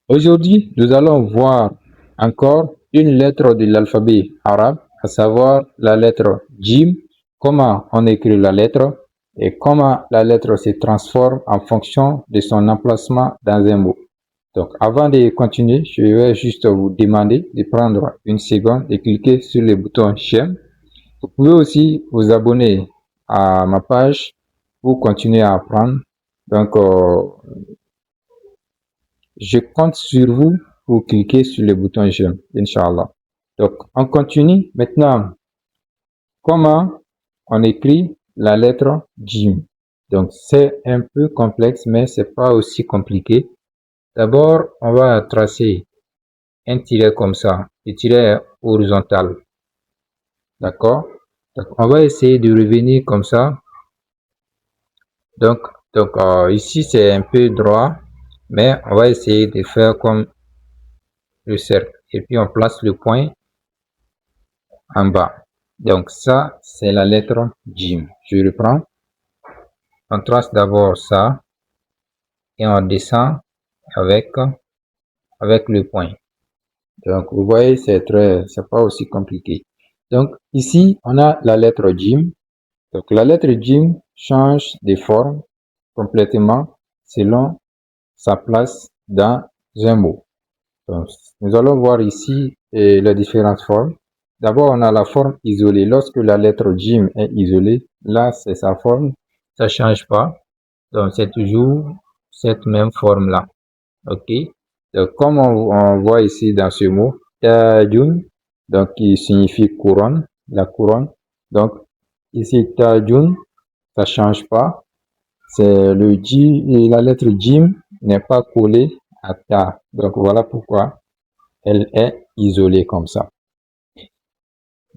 Aujourd'hui, nous allons voir encore une lettre de l'alphabet arabe, à savoir la lettre Jim, comment on écrit la lettre et comment la lettre se transforme en fonction de son emplacement dans un mot. Donc, avant de continuer, je vais juste vous demander de prendre une seconde et cliquer sur le bouton j'aime. Vous pouvez aussi vous abonner à ma page pour continuer à apprendre. Donc, je compte sur vous pour cliquer sur le bouton j'aime, Inch'Allah. Donc, on continue maintenant. Comment on écrit la lettre Jim? Donc, c'est un peu complexe, mais c'est pas aussi compliqué. D'abord, on va tracer un tiret comme ça, un tiret horizontal. D'accord? Donc, on va essayer de revenir comme ça. Donc ici, c'est un peu droit, mais on va essayer de faire comme le cercle. Et puis, on place le point en bas. Donc, ça, c'est la lettre Jim. Je reprends. On trace d'abord ça et on descend avec le point. Donc, vous voyez, c'est pas aussi compliqué. Donc, ici, on a la lettre Jim. Donc, la lettre Jim change de forme complètement selon sa place dans un mot. Donc, nous allons voir ici les différentes formes. D'abord, on a la forme isolée. Lorsque la lettre Jim est isolée, là, c'est sa forme. Ça change pas. Donc, c'est toujours cette même forme-là. OK? Donc, comme on voit ici dans ce mot, Tajun, donc, qui signifie couronne, la couronne. Donc, ici, Tajun, ça change pas. C'est le J, la lettre Jim n'est pas collée à Ta. Donc, voilà pourquoi elle est isolée comme ça.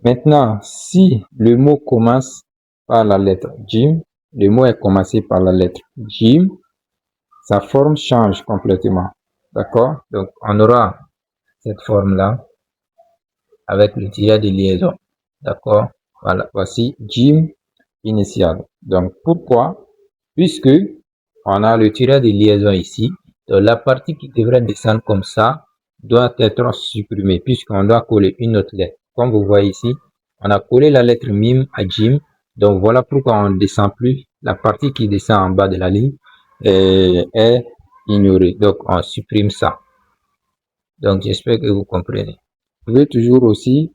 Maintenant, si le mot commence par la lettre Jim, le mot est commencé par la lettre Jim, sa forme change complètement. D'accord? Donc, on aura cette forme-là avec le tiret de liaison. D'accord? Voilà. Voici Jim initial. Donc, pourquoi? Puisque on a le tiret de liaison ici. Donc, la partie qui devrait descendre comme ça doit être supprimée puisqu'on doit coller une autre lettre. Comme vous voyez ici, on a collé la lettre Mim à Jim. Donc, voilà pourquoi on ne descend plus. La partie qui descend en bas de la ligne est ignorée. Donc, on supprime ça. Donc, j'espère que vous comprenez. Vous pouvez toujours aussi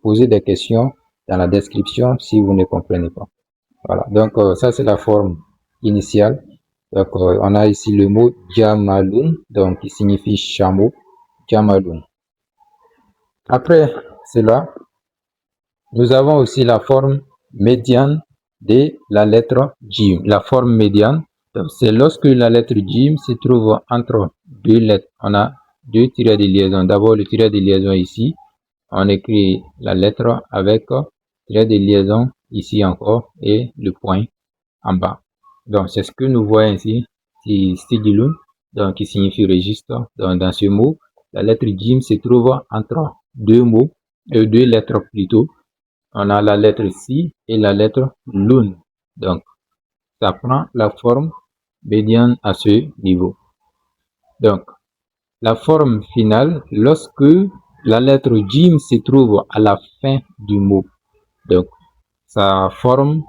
poser des questions dans la description si vous ne comprenez pas. Voilà. Donc, ça, c'est la forme initiale. Donc, on a ici le mot Jamaloun, donc qui signifie chameau. Jamaloun. Après cela, nous avons aussi la forme médiane de la lettre Jim. La forme médiane, c'est lorsque la lettre Jim se trouve entre deux lettres. On a deux tirets de liaison. D'abord, le tiret de liaison ici. On écrit la lettre avec tiret de liaison ici encore et le point en bas. Donc, c'est ce que nous voyons ici. C'est Stigilun, donc qui signifie registre. Donc, dans ce mot, la lettre Jim se trouve entre deux mots, deux lettres plutôt. On a la lettre Si et la lettre Lun. Donc, ça prend la forme médiane à ce niveau. Donc, la forme finale, lorsque la lettre Jim se trouve à la fin du mot. Donc, sa forme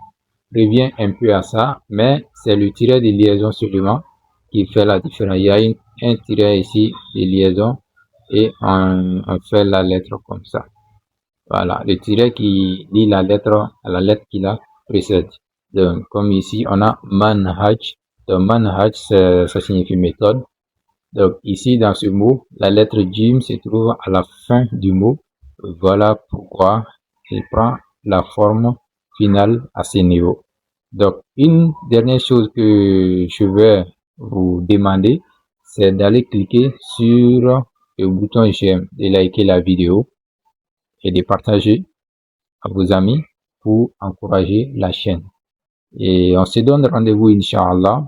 revient un peu à ça, mais c'est le tiret de liaison seulement qui fait la différence. Il y a un tiret ici de liaison et on fait la lettre comme ça. Voilà, le tiret qui lie la lettre à la lettre qui la précède. Donc, comme ici, on a manhaj. Donc, manhaj, ça signifie méthode. Donc, ici, dans ce mot, la lettre Jim se trouve à la fin du mot. Voilà pourquoi il prend la forme finale à ce niveau. Donc, une dernière chose que je vais vous demander, c'est d'aller cliquer sur le bouton j'aime, de liker la vidéo et de partager à vos amis pour encourager la chaîne. Et on se donne rendez-vous, Inch'Allah,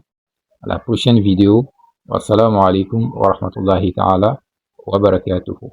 à la prochaine vidéo. Wassalamu alaikum wa rahmatullahi ta'ala wa barakatuhu.